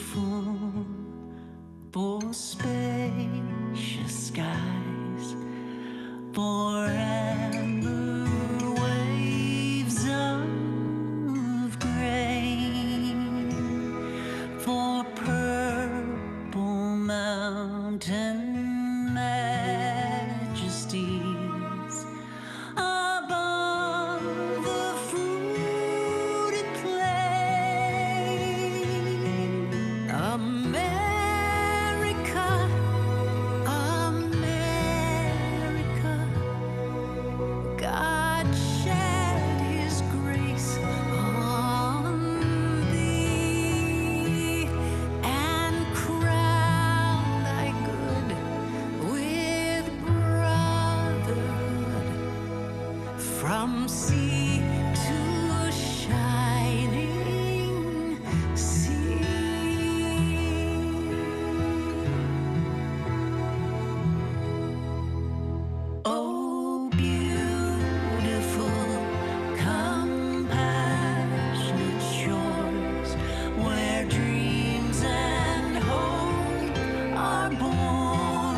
for spacious skies, for amber waves of grain, for purple mountain majesties above the fruited plain. America, America, God shed his grace on thee and crown thy good with brotherhood from sea to shining sea. Oh, beautiful, compassionate shores where dreams and hope are born,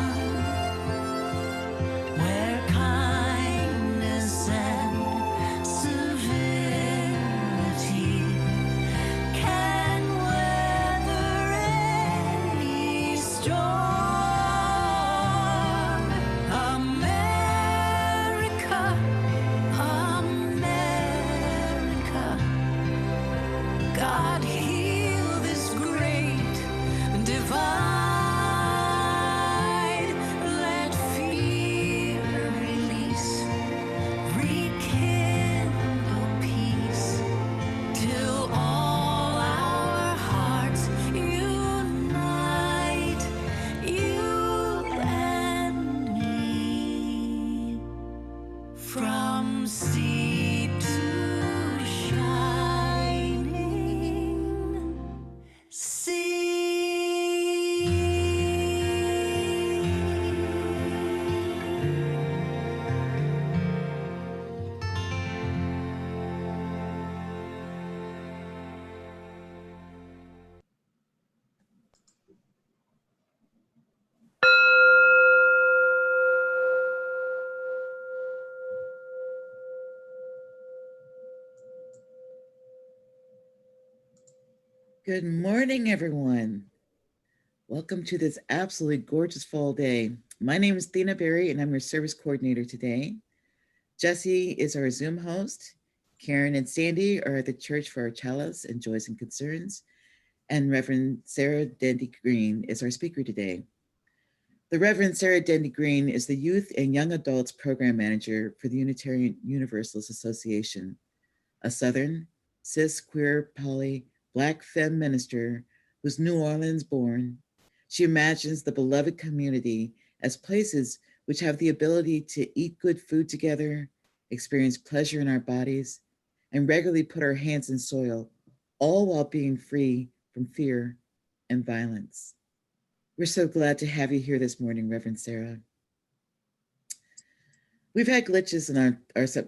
where kindness and civility can weather any storm. America, America, God heal this great divide. Let fear release, rekindle peace, till all our hearts unite, you and me, from sea to shining sea. Good morning, everyone. Welcome to this absolutely gorgeous fall day. My name is Thina Berry, and I'm your service coordinator today. Jesse is our Zoom host. Karen and Sandy are at the Church for our Chalice and Joys and Concerns. And Reverend Sara Dendy-Green is our speaker today. The Reverend Sara Dendy-Green is the Youth and Young Adults Program Manager for the Unitarian Universalist Association, a Southern, cis, queer, poly, Black femme minister who's New Orleans born. She imagines the beloved community as places which have the ability to eat good food together, experience pleasure in our bodies, and regularly put our hands in soil, all while being free from fear and violence. We're so glad to have you here this morning, Reverend Sara. We've had glitches in our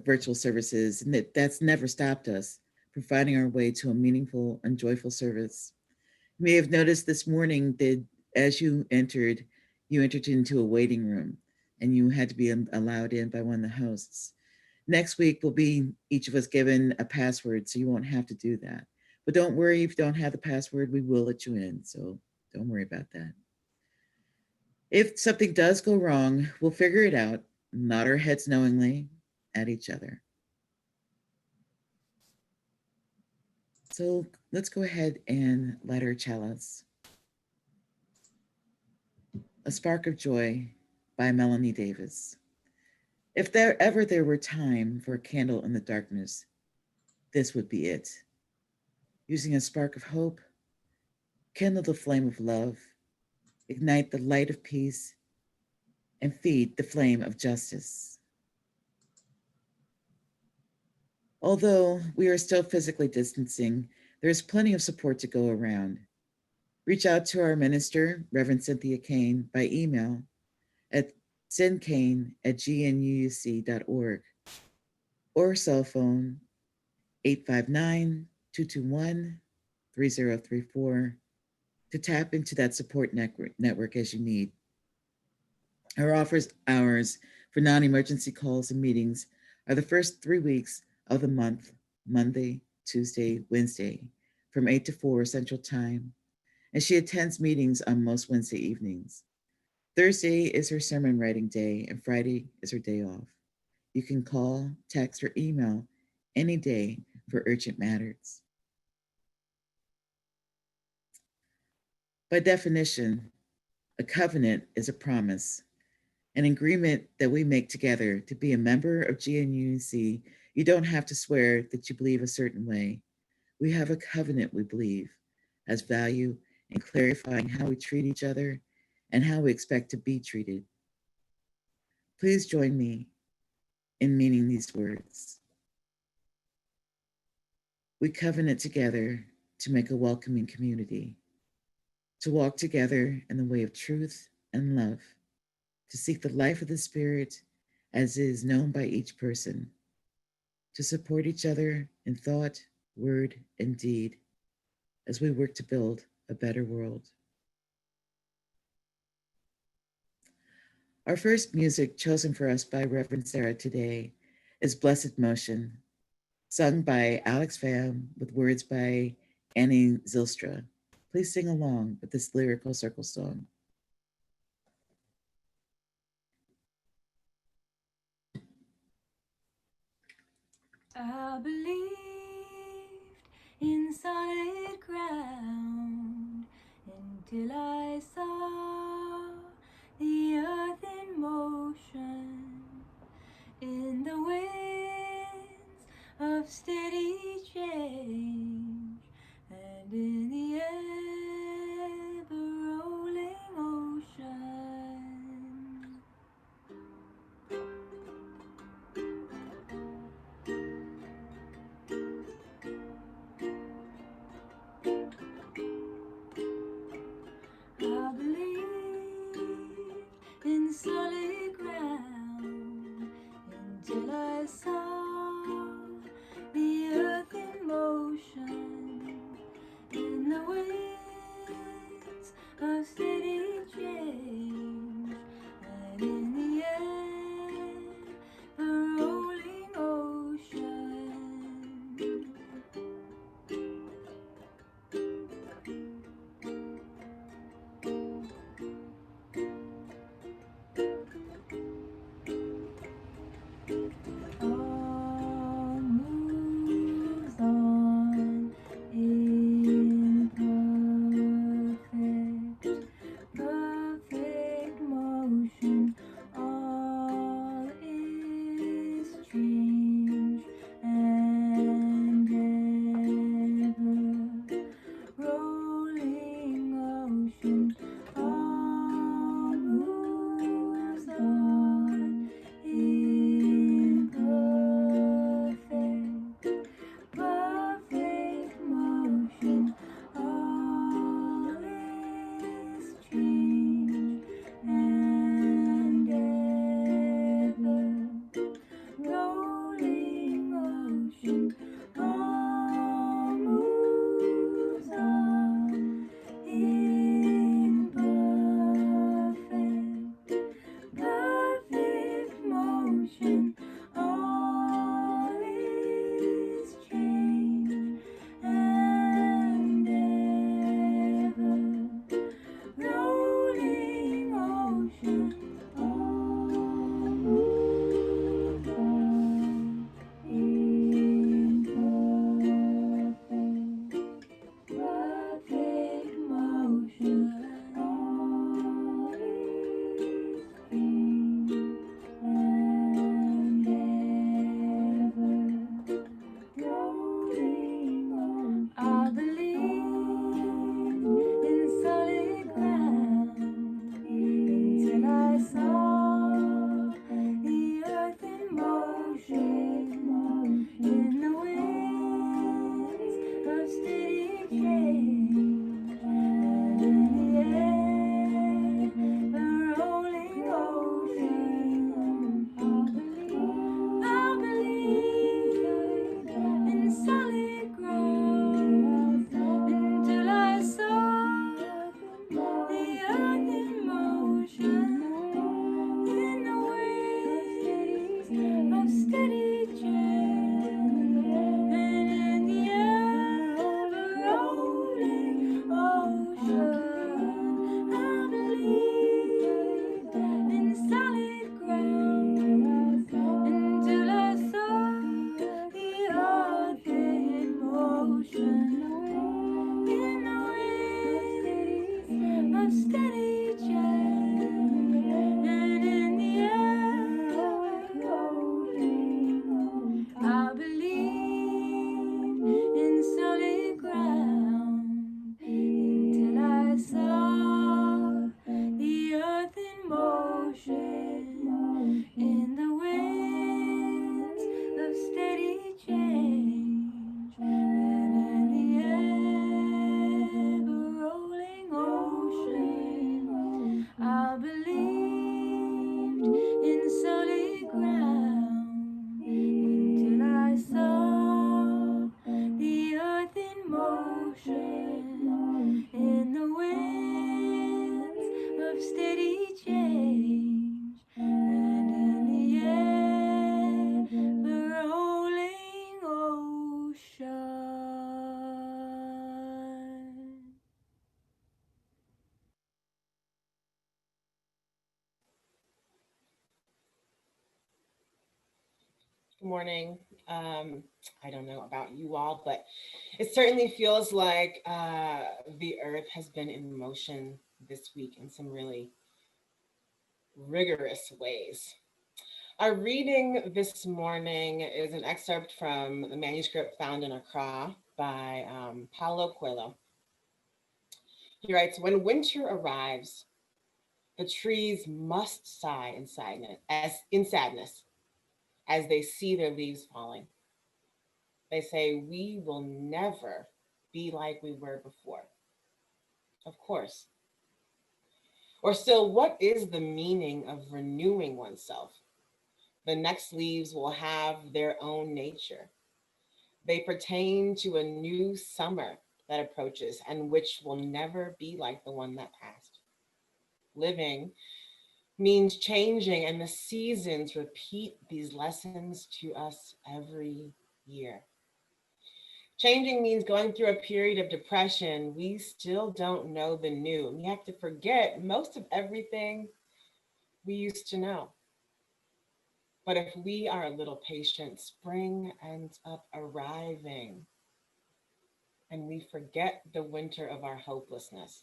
virtual services, and that's never stopped us from finding our way to a meaningful and joyful service. You may have noticed this morning that as you entered into a waiting room, and you had to be allowed in by one of the hosts. Next week will be each of us given a password, so you won't have to do that. But don't worry, if you don't have the password, we will let you in, so don't worry about that. If something does go wrong, we'll figure it out, nod our heads knowingly at each other. So let's go ahead and light our chalice. A Spark of Joy by Melanie Davis. If there were time for a candle in the darkness, this would be it. Using a spark of hope, kindle the flame of love, ignite the light of peace, and feed the flame of justice. Although we are still physically distancing, there is plenty of support to go around. Reach out to our minister, Reverend Cynthia Kane, by email at cyncane@gnuuc.org or cell phone 859-221-3034 to tap into that support network as you need. Our offers hours for non emergency calls and meetings are the first 3 weeks of the month, Monday, Tuesday, Wednesday, from 8 to 4 Central Time, and she attends meetings on most Wednesday evenings. Thursday is her sermon writing day, and Friday is her day off. You can call, text, or email any day for urgent matters. By definition, a covenant is a promise, an agreement that we make together. To be a member of GNUUC, you don't have to swear that you believe a certain way. We have a covenant we believe has value in clarifying how we treat each other and how we expect to be treated. Please join me in meaning these words. We covenant together to make a welcoming community, to walk together in the way of truth and love, to seek the life of the Spirit as it is known by each person, to support each other in thought, word, and deed as we work to build a better world. Our first music chosen for us by Reverend Sara today is Blessed Motion, sung by Alex Pham with words by Annie Zylstra. Please sing along with this lyrical circle song. I believed in solid ground until I saw the earth in motion, in the winds of steady change, and in the ever-rolling ocean. I morning. I don't know about you all, but it certainly feels like the earth has been in motion this week in some really rigorous ways. Our reading this morning is an excerpt from the manuscript found in Accra by Paulo Coelho. He writes, "When winter arrives, the trees must sigh in sadness as they see their leaves falling. They say, we will never be like we were before. Of course. Or still, what is the meaning of renewing oneself? The next leaves will have their own nature. They pertain to a new summer that approaches and which will never be like the one that passed. Living means changing, and the seasons repeat these lessons to us every year. Changing means going through a period of depression. We still don't know the new. We have to forget most of everything we used to know. But if we are a little patient, spring ends up arriving, and we forget the winter of our hopelessness.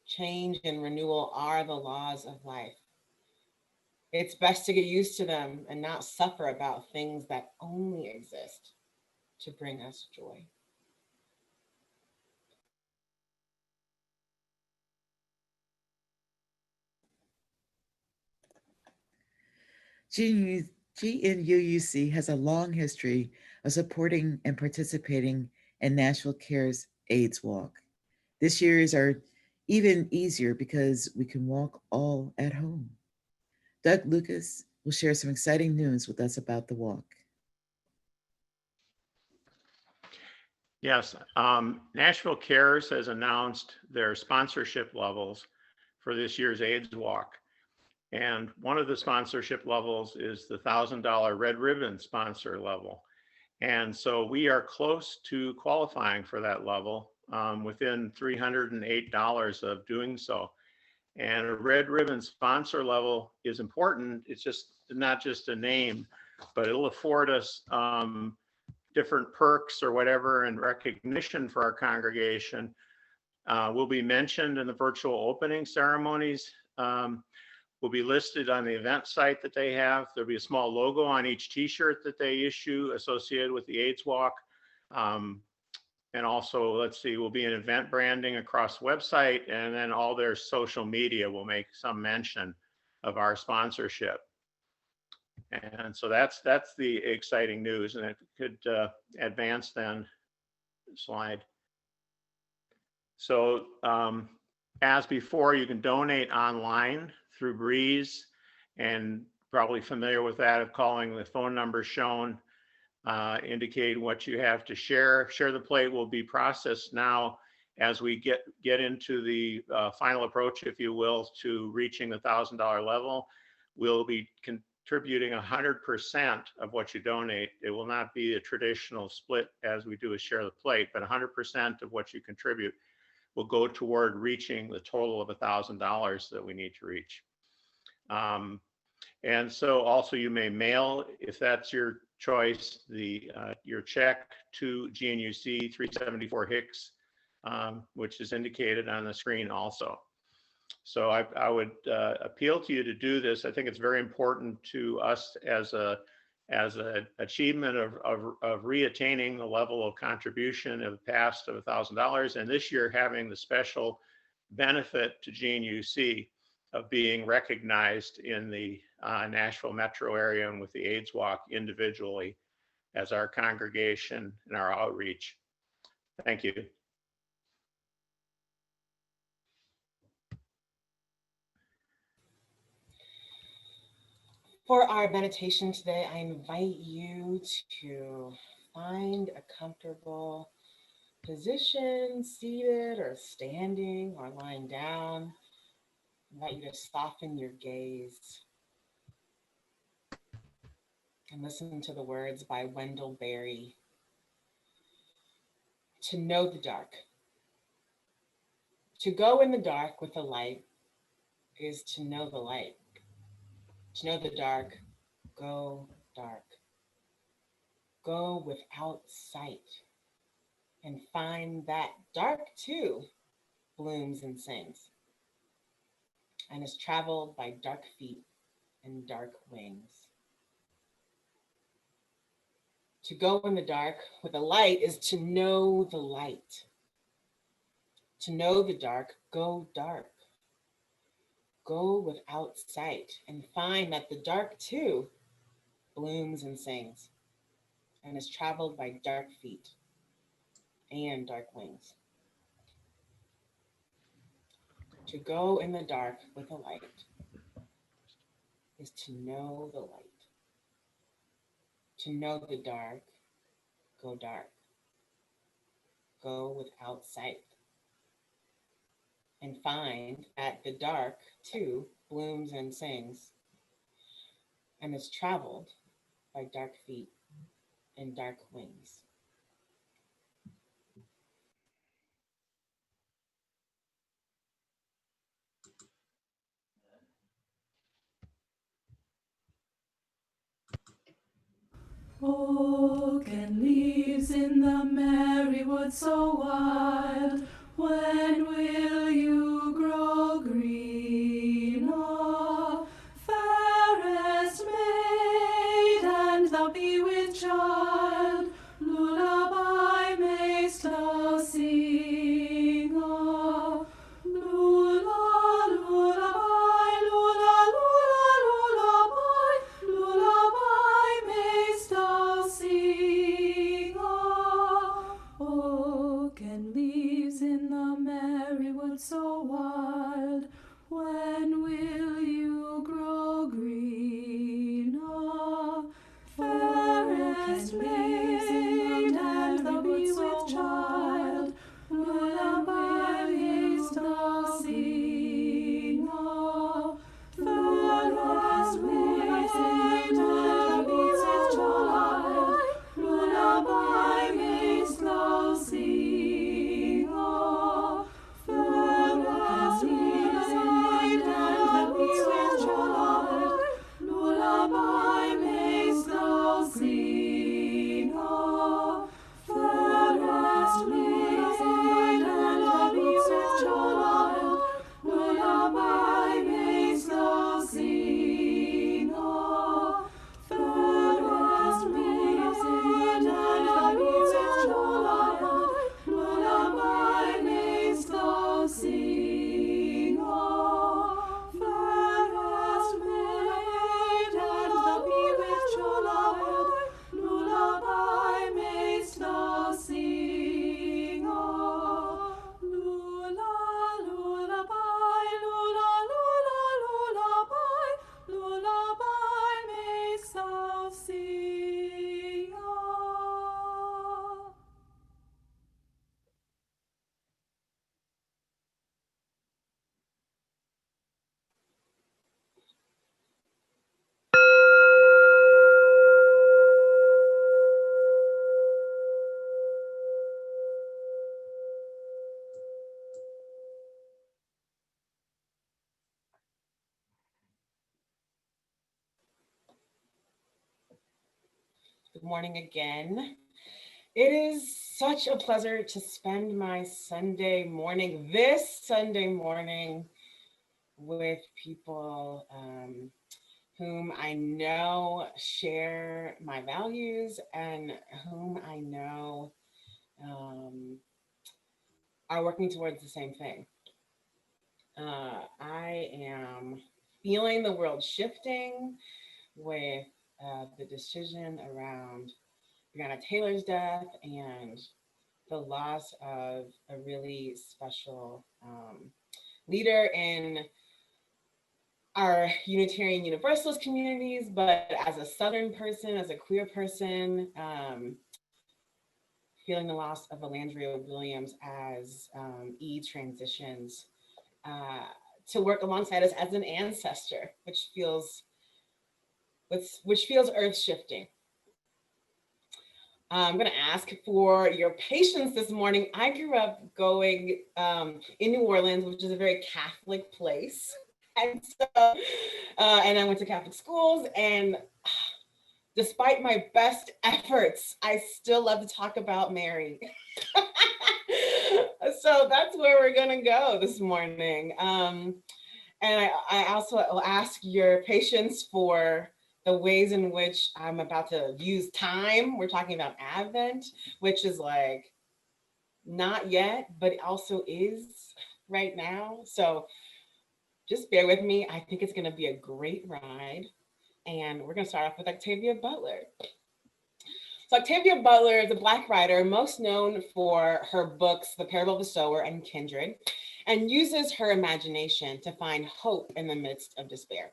Change and renewal are the laws of life. It's best to get used to them and not suffer about things that only exist to bring us joy. GNUUC has a long history of supporting and participating in Nashville Cares AIDS Walk. This year is our even easier because we can walk all at home. Doug Lucas will share some exciting news with us about the walk. Yes, Nashville Cares has announced their sponsorship levels for this year's AIDS Walk. And one of the sponsorship levels is the $1,000 Red Ribbon sponsor level. And so we are close to qualifying for that level, within $308 of doing so. And a Red Ribbon sponsor level is important. It's just not just a name, but it'll afford us different perks or whatever and recognition for our congregation. Will be mentioned in the virtual opening ceremonies. Will be listed on the event site that they have. There'll be a small logo on each t-shirt that they issue associated with the AIDS Walk. And also, let's see, will be an event branding across the website, and then all their social media will make some mention of our sponsorship. And so that's the exciting news. And it could advance then slide. So as before, you can donate online through Breeze, and probably familiar with that of calling the phone number shown, indicate what you have to share. Share the plate will be processed now as we get into the final approach, if you will, to reaching the $1,000 level. We'll be contributing 100% of what you donate. It will not be a traditional split as we do a share the plate, but 100% of what you contribute will go toward reaching the total of $1,000 that we need to reach. And so also you may mail, if that's your choice, your check to GNUUC 374 Hicks, which is indicated on the screen also. So I would appeal to you to do this. I think it's very important to us as an achievement of reattaining the level of contribution of the past of $1,000, and this year having the special benefit to GNUUC of being recognized in the Nashville metro area and with the AIDS Walk individually as our congregation and our outreach. Thank you. For our meditation today, I invite you to find a comfortable position, seated or standing or lying down. I invite you to soften your gaze and listen to the words by Wendell Berry. To know the dark. To go in the dark with the light is to know the light. To know the dark, go dark. go without sight and find that dark too blooms and sings and is traveled by dark feet and dark wings. To go in the dark with a light is to know the light. To know the dark, go dark. Go without sight and find that the dark too blooms and sings and is traveled by dark feet and dark wings. To go in the dark with a light is to know the light. To know the dark, go dark. Go without sight and find that the dark too blooms and sings and is traveled by dark feet and dark wings. Oak and leaves in the merry wood so wild, when will you grow green? Ah, fairest maid, and thou be with child, lullaby mayst thou sing. Ah, lulla, lullaby, lulla, lulla, lullaby, lullaby mayst thou sing. Ah, oak and leaves in the merry wood so wild, when will you grow green? Ah, fairest maid, and thou be with child, lullaby mayst thou sing. Ah, fairest maid, and thou be with child, lullaby mayst thou sing. Ah, fairest maid, and thou be with child, lullaby mayst thou sing. Ah, fairest maid, and thou be with child, lullaby mayst thou sing. Ah, fairest maid, and thou be with child, lullaby mayst thou sing. Ah, fairest maid, and thou be with child, lullaby mayst thou sing. Ah, lulla, lullaby, lulla, lulla, lullaby, lullaby mayst thou sing. Ah. Good morning again. It is such a pleasure to spend my Sunday morning, this Sunday morning, with people whom I know share my values and whom I know are working towards the same thing. I am feeling the world shifting with the decision around Breonna Taylor's death and the loss of a really special leader in our Unitarian Universalist communities, but as a Southern person, as a queer person, feeling the loss of Alandria Williams as E transitions to work alongside us as an ancestor, which feels earth shifting. I'm going to ask for your patience this morning. I grew up going in New Orleans, which is a very Catholic place. And so, and I went to Catholic schools, and Despite my best efforts, I still love to talk about Mary. So that's where we're gonna go this morning. And I also will ask your patience for the ways in which I'm about to use time. We're talking about Advent, which is like not yet, but it also is right now. So just bear with me. I think it's gonna be a great ride. And we're gonna start off with Octavia Butler. So Octavia Butler is a Black writer most known for her books, The Parable of the Sower and Kindred, and uses her imagination to find hope in the midst of despair.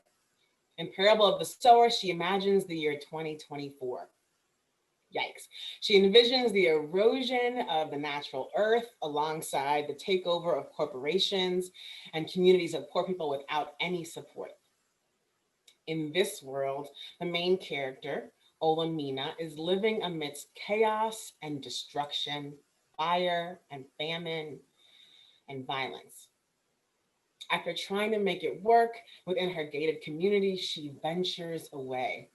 In Parable of the Sower, she imagines the year 2024. Yikes. She envisions the erosion of the natural earth alongside the takeover of corporations and communities of poor people without any support. In this world, the main character, Olamina, is living amidst chaos and destruction, fire and famine and violence. After trying to make it work within her gated community, she ventures away.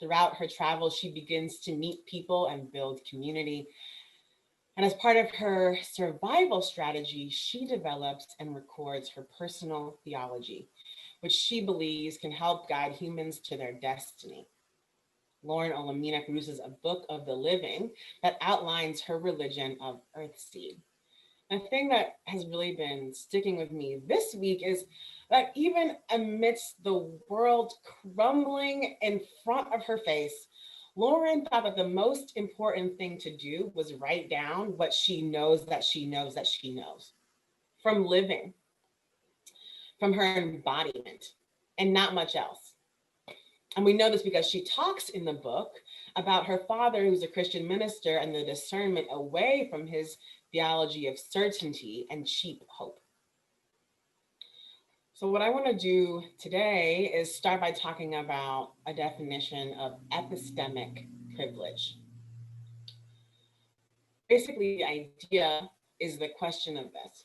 Throughout her travels, she begins to meet people and build community. And as part of her survival strategy, she develops and records her personal theology, which she believes can help guide humans to their destiny. Lauren Olamina produces a book of the living that outlines her religion of Earthseed. The thing that has really been sticking with me this week is that even amidst the world crumbling in front of her face, Lauren thought that the most important thing to do was write down what she knows that she knows that she knows from living, from her embodiment, and not much else. And we know this because she talks in the book about her father, who's a Christian minister, and the discernment away from his theology of certainty and cheap hope. So what I want to do today is start by talking about a definition of epistemic privilege. Basically, the idea is the question of this.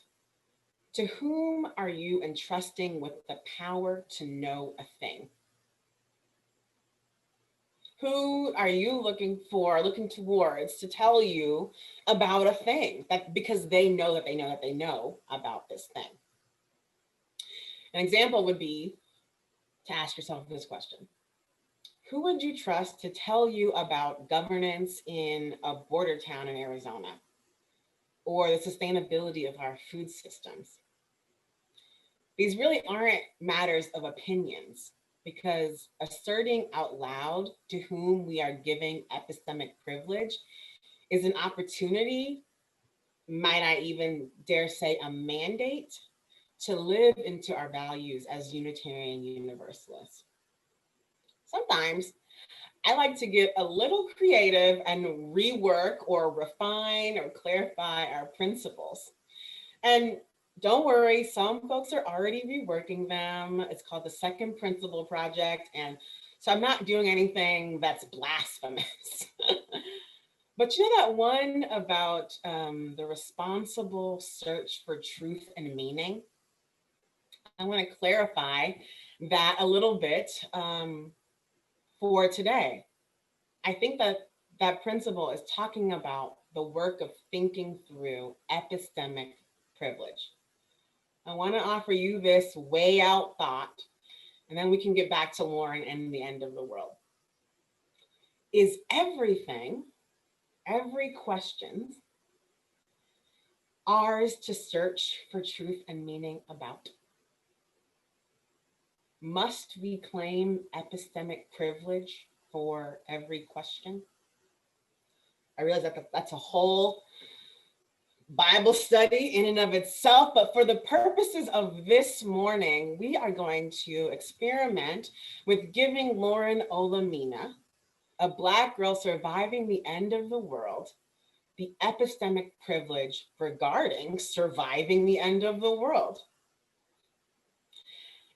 To whom are you entrusting with the power to know a thing? Who are you looking towards to tell you about a thing that because they know that they know that they know about this thing? An example would be to ask yourself this question. Who would you trust to tell you about governance in a border town in Arizona or the sustainability of our food systems? These really aren't matters of opinions because asserting out loud to whom we are giving epistemic privilege is an opportunity, might I even dare say a mandate, to live into our values as Unitarian Universalists. Sometimes I like to get a little creative and rework or refine or clarify our principles. And don't worry, some folks are already reworking them. It's called the Second Principle Project. And so I'm not doing anything that's blasphemous. But you know that one about the responsible search for truth and meaning? I want to clarify that a little bit for today. I think that that principle is talking about the work of thinking through epistemic privilege. I want to offer you this way out thought, and then we can get back to Lauren and the end of the world. Is everything, every question, ours to search for truth and meaning about? Must we claim epistemic privilege for every question? I realize that that's a whole Bible study in and of itself, but for the purposes of this morning, we are going to experiment with giving Lauren Olamina, a Black girl surviving the end of the world, the epistemic privilege regarding surviving the end of the world.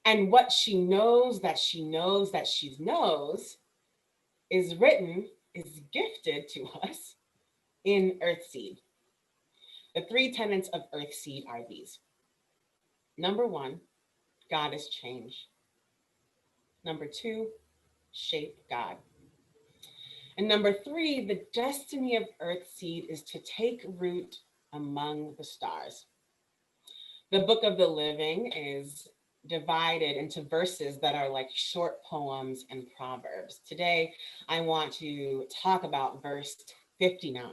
And what she knows that she knows that she knows is written, is gifted to us in Earthseed. The three tenets of Earthseed are these. Number one, God is change. Number two, shape God. And number 3, the destiny of Earthseed is to take root among the stars. The Book of the Living is divided into verses that are like short poems and proverbs. Today, I want to talk about verse 59,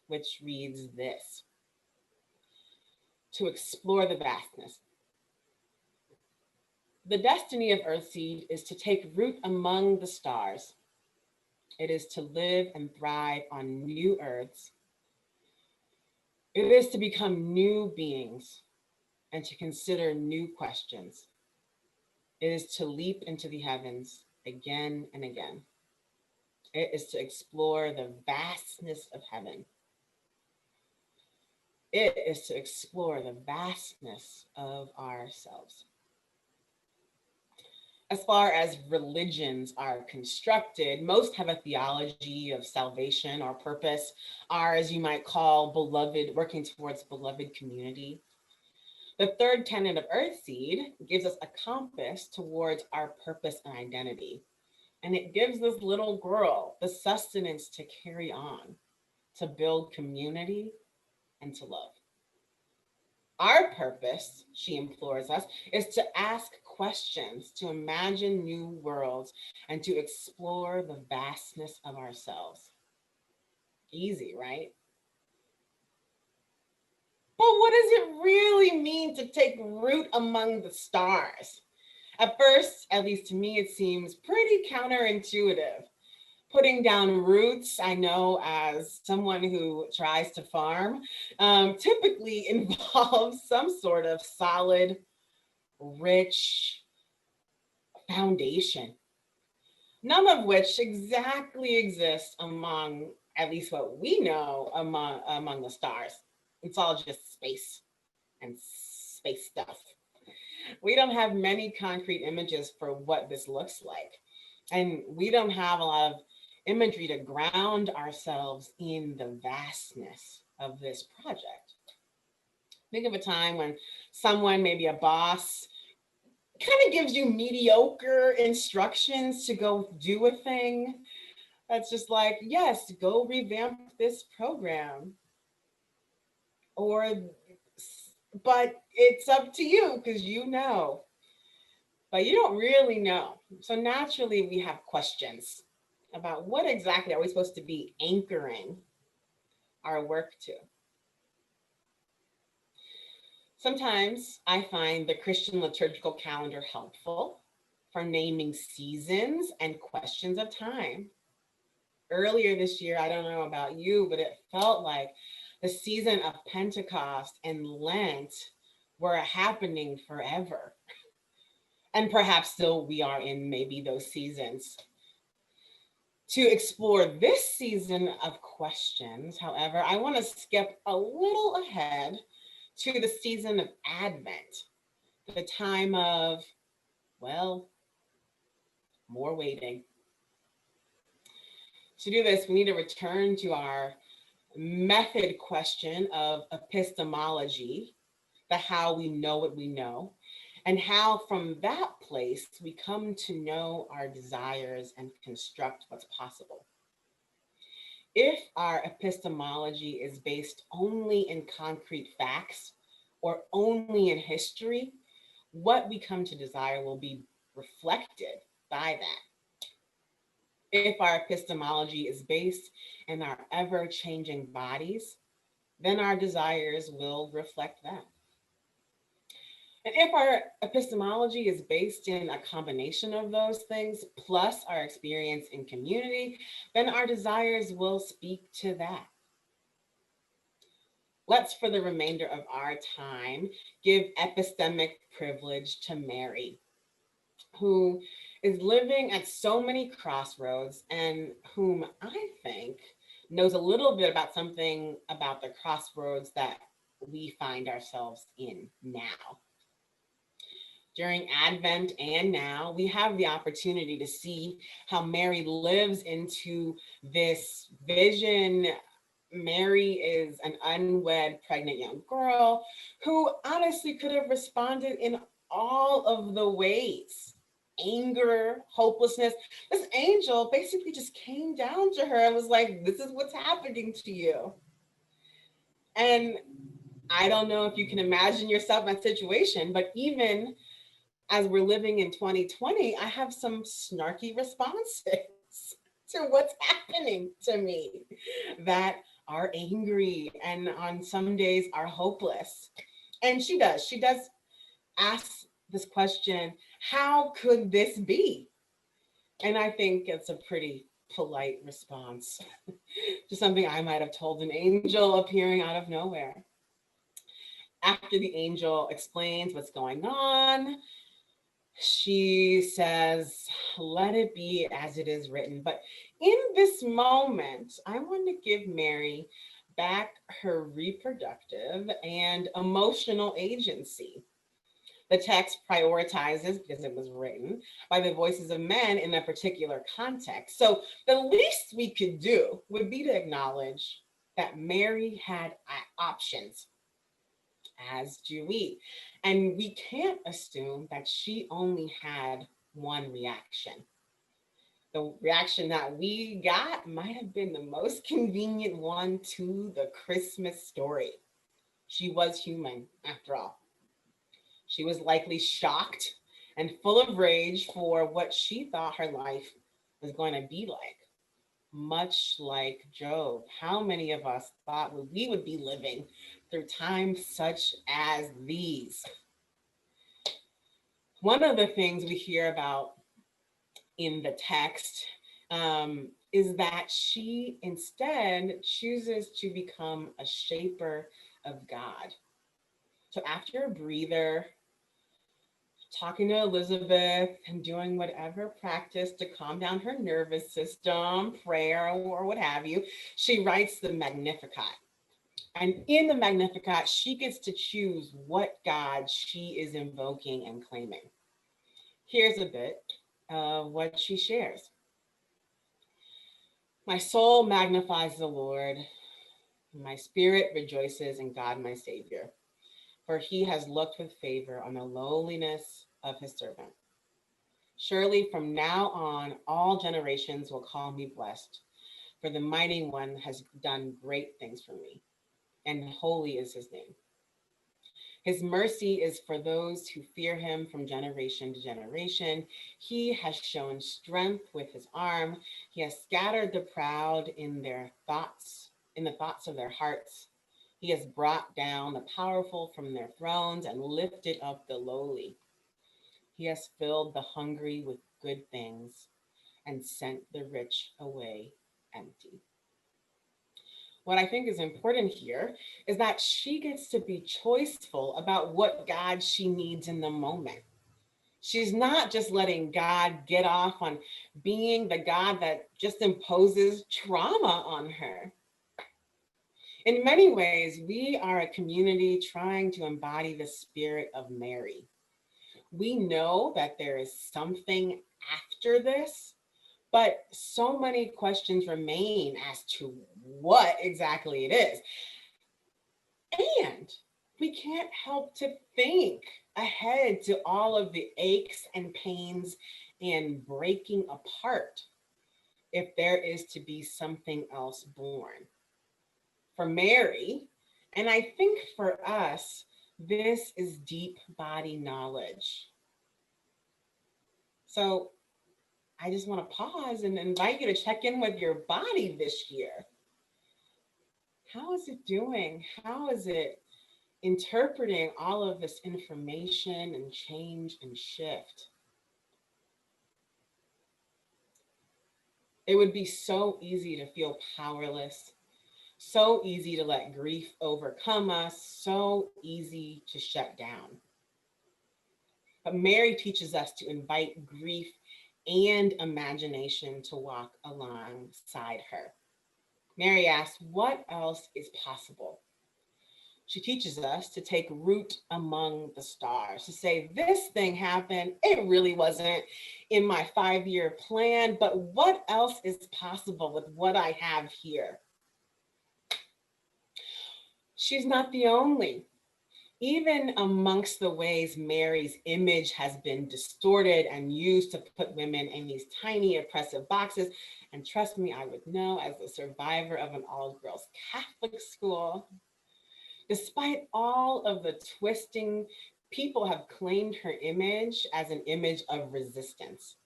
which reads this: to explore the vastness. The destiny of Earthseed is to take root among the stars. It is to live and thrive on new earths. It is to become new beings and to consider new questions. It is to leap into the heavens again and again. It is to explore the vastness of heaven. It is to explore the vastness of ourselves. As far as religions are constructed, most have a theology of salvation or purpose, are, as you might call, beloved, working towards beloved community. The third tenet of Earthseed gives us a compass towards our purpose and identity. And it gives this little girl the sustenance to carry on, to build community, and to love. Our purpose, she implores us, is to ask questions, to imagine new worlds, and to explore the vastness of ourselves. Easy, right? But what does it really mean to take root among the stars? At first, at least to me, it seems pretty counterintuitive. Putting down roots, I know as someone who tries to farm, typically involves some sort of solid, rich foundation, none of which exactly exists among, at least what we know, among the stars. It's all just space and space stuff. We don't have many concrete images for what this looks like. And we don't have a lot of imagery to ground ourselves in the vastness of this project. Think of a time when someone, maybe a boss, kind of gives you mediocre instructions to go do a thing. That's just like, yes, go revamp this program. But it's up to you because you know. But you don't really know. So naturally, we have questions about what exactly are we supposed to be anchoring our work to. Sometimes I find the Christian liturgical calendar helpful for naming seasons and questions of time. Earlier this year, I don't know about you, but it felt like the season of Pentecost and Lent were happening forever. And perhaps still we are in maybe those seasons. To explore this season of questions, however, I want to skip a little ahead to the season of Advent, the time of, well, more waiting. To do this, we need to return to our method question of epistemology, the how we know what we know, and how from that place we come to know our desires and construct what's possible. If our epistemology is based only in concrete facts or only in history, what we come to desire will be reflected by that. If our epistemology is based in our ever-changing bodies, then our desires will reflect that. And if our epistemology is based in a combination of those things, plus our experience in community, then our desires will speak to that. Let's, for the remainder of our time, give epistemic privilege to Mary, who is living at so many crossroads and whom I think knows a little bit about something about the crossroads that we find ourselves in now. During Advent and now, we have the opportunity to see how Mary lives into this vision. Mary is an unwed, pregnant young girl who honestly could have responded in all of the ways anger, hopelessness. This angel basically just came down to her and was like, this is what's happening to you. And I don't know if you can imagine yourself in that situation, but even as we're living in 2020, I have some snarky responses to what's happening to me that are angry and on some days are hopeless. And she does ask this question, how could this be? And I think it's a pretty polite response to something I might have told an angel appearing out of nowhere. After the angel explains what's going on, she says, let it be as it is written. But in this moment, I want to give Mary back her reproductive and emotional agency. The text prioritizes, because it was written by the voices of men in a particular context. So the least we could do would be to acknowledge that Mary had options, as do we. And we can't assume that she only had one reaction. The reaction that we got might have been the most convenient one to the Christmas story. She was human, after all. She was likely shocked and full of rage for what she thought her life was going to be like. Much like Job, how many of us thought we would be living through times such as these? One of the things we hear about in the text is that she instead chooses to become a shaper of God. So after a breather, talking to Elizabeth and doing whatever practice to calm down her nervous system, prayer or what have you, she writes the Magnificat. And in the Magnificat, she gets to choose what God she is invoking and claiming. Here's a bit of what she shares. My soul magnifies the Lord. My spirit rejoices in God, my Savior, for he has looked with favor on the lowliness of his servant. Surely from now on, all generations will call me blessed, for the Mighty One has done great things for me, and holy is his name. His mercy is for those who fear him from generation to generation. He has shown strength with his arm. He has scattered the proud in the thoughts of their hearts. He has brought down the powerful from their thrones and lifted up the lowly. He has filled the hungry with good things and sent the rich away empty. What I think is important here is that she gets to be choiceful about what God she needs in the moment. She's not just letting God get off on being the God that just imposes trauma on her. In many ways, we are a community trying to embody the spirit of Mary. We know that there is something after this, but so many questions remain as to what exactly it is. And we can't help to think ahead to all of the aches and pains and breaking apart if there is to be something else born. For Mary, and I think for us, this is deep body knowledge. So I just want to pause and invite you to check in with your body this year. How is it doing? How is it interpreting all of this information and change and shift? It would be so easy to feel powerless, so easy to let grief overcome us, so easy to shut down. But Mary teaches us to invite grief and imagination to walk alongside her. Mary asks, what else is possible? She teaches us to take root among the stars, to say, this thing happened, it really wasn't in my 5-year plan, but what else is possible with what I have here? She's not the only Even amongst the ways Mary's image has been distorted and used to put women in these tiny oppressive boxes, and trust me, I would know as a survivor of an all-girls Catholic school, despite all of the twisting, people have claimed her image as an image of resistance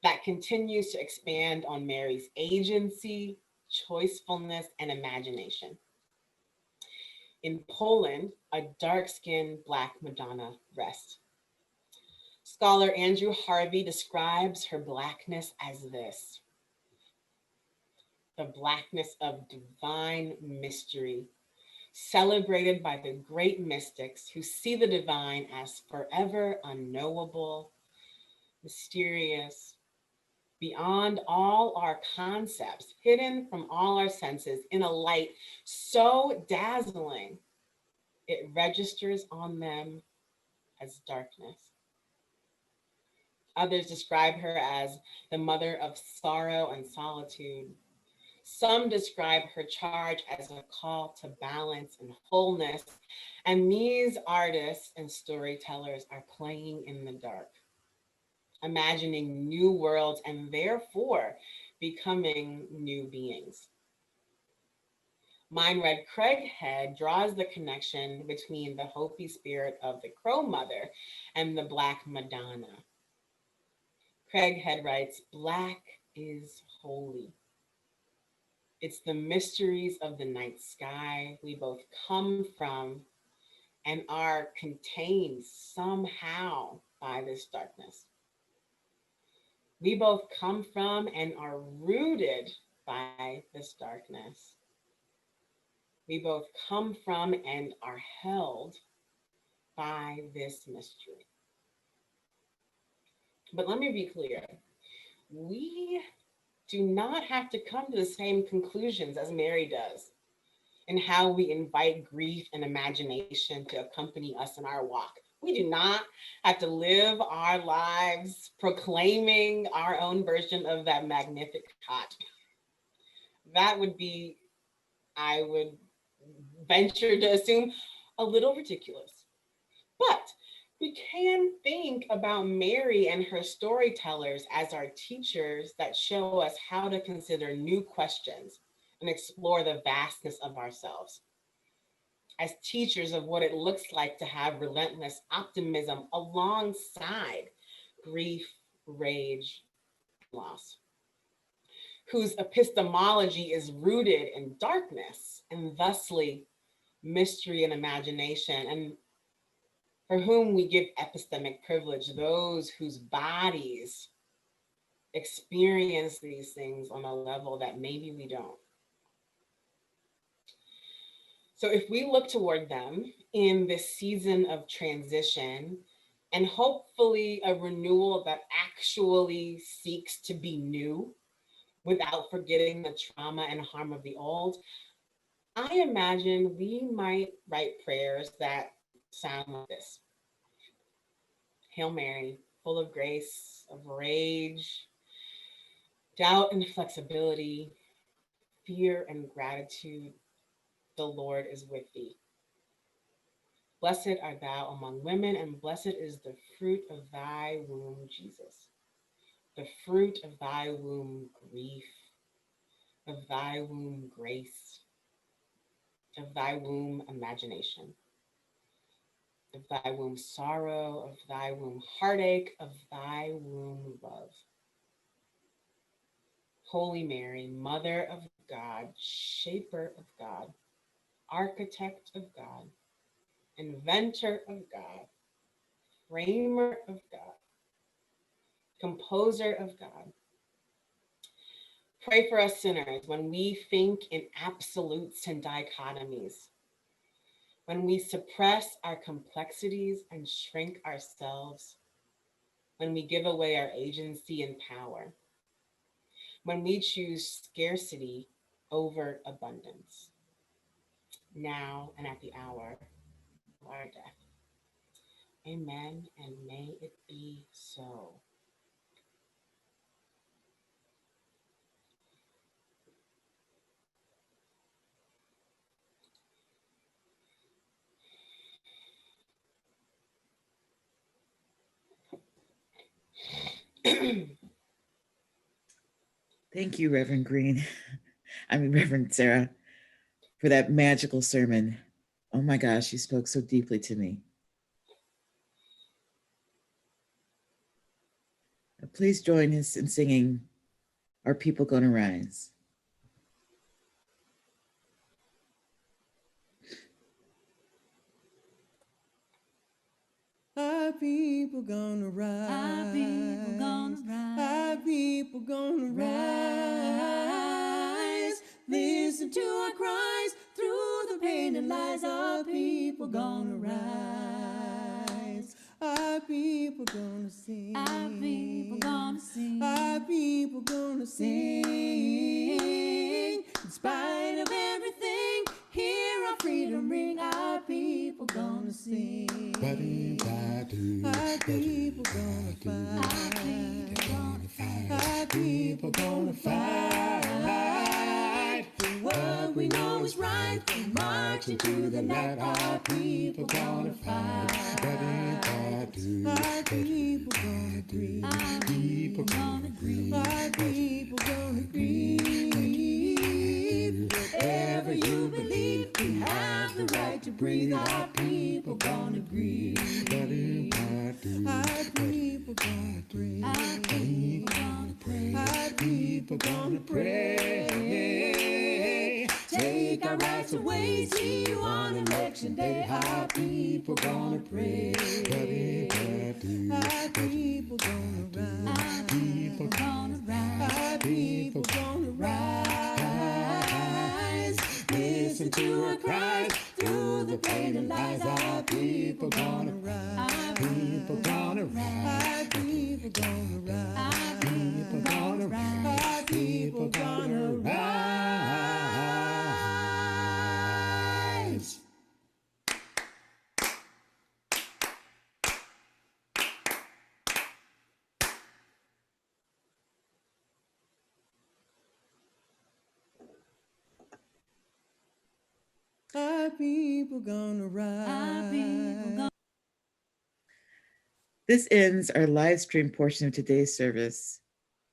that continues to expand on Mary's agency, choicefulness, and imagination. In Poland, a dark-skinned Black Madonna rests. Scholar Andrew Harvey describes her Blackness as this: the Blackness of divine mystery, celebrated by the great mystics who see the divine as forever unknowable, mysterious, beyond all our concepts, hidden from all our senses in a light so dazzling, it registers on them as darkness. Others describe her as the mother of sorrow and solitude. Some describe her charge as a call to balance and wholeness. And these artists and storytellers are playing in the dark, imagining new worlds and therefore becoming new beings. Mine Red Craighead draws the connection between the Hopi spirit of the Crow Mother and the Black Madonna. Craighead writes, "Black is holy. It's the mysteries of the night sky we both come from and are contained somehow by this darkness. We both come from and are rooted by this darkness. We both come from and are held by this mystery." But let me be clear, we do not have to come to the same conclusions as Mary does in how we invite grief and imagination to accompany us in our walk. We do not have to live our lives proclaiming our own version of that Magnificat. That would be, I would venture to assume, a little ridiculous. But we can think about Mary and her storytellers as our teachers that show us how to consider new questions and explore the vastness of ourselves. As teachers of what it looks like to have relentless optimism alongside grief, rage, and loss, whose epistemology is rooted in darkness and thusly mystery and imagination, and for whom we give epistemic privilege, those whose bodies experience these things on a level that maybe we don't. So if we look toward them in this season of transition and hopefully a renewal that actually seeks to be new without forgetting the trauma and harm of the old, I imagine we might write prayers that sound like this: Hail Mary, full of grace, of rage, doubt and flexibility, fear and gratitude, the Lord is with thee. Blessed art thou among women, and blessed is the fruit of thy womb, Jesus. The fruit of thy womb, grief, of thy womb, grace, of thy womb, imagination, of thy womb, sorrow, of thy womb, heartache, of thy womb, love. Holy Mary, Mother of God, Shaper of God, Architect of God, Inventor of God, Framer of God, Composer of God, pray for us sinners when we think in absolutes and dichotomies, when we suppress our complexities and shrink ourselves, when we give away our agency and power, when we choose scarcity over abundance, now and at the hour of our death. Amen, and may it be so. Thank you, Reverend Green. Reverend Sara, for that magical sermon. Oh my gosh, you spoke so deeply to me. Please join us in singing Are People Gonna Rise? Our people gonna rise. Our people gonna rise. Our people gonna rise. Listen to our cries through the pain and lies. Our people gonna rise. Our people gonna sing. Our people gonna sing. Our people gonna sing. In spite of everything, hear our freedom ring. Our people gonna sing. Our people gonna fight. Our people gonna fight for what we know is right. We're marching to the light. Our people gonna fight. Our people gonna breathe. Our people gonna breathe. Our people gonna breathe. Whatever you believe, we have the right to breathe. Our people gonna breathe. Our people gonna pray. Our people gonna pray. Our people gonna pray. Take our rights away. See you on election day. Our people gonna pray. Our people gonna rise. Our people gonna rise. Our people gonna rise. Listen to our cries through the pain and lies. Our people gonna rise. Our People gonna rise. Our people gonna rise. Our people gonna rise. Our people gonna rise. Our people gonna rise. Our people gonna This ends our live stream portion of today's service.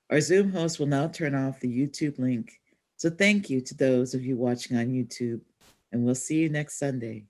Our Zoom host will now turn off the YouTube link. So thank you to those of you watching on YouTube, and we'll see you next Sunday.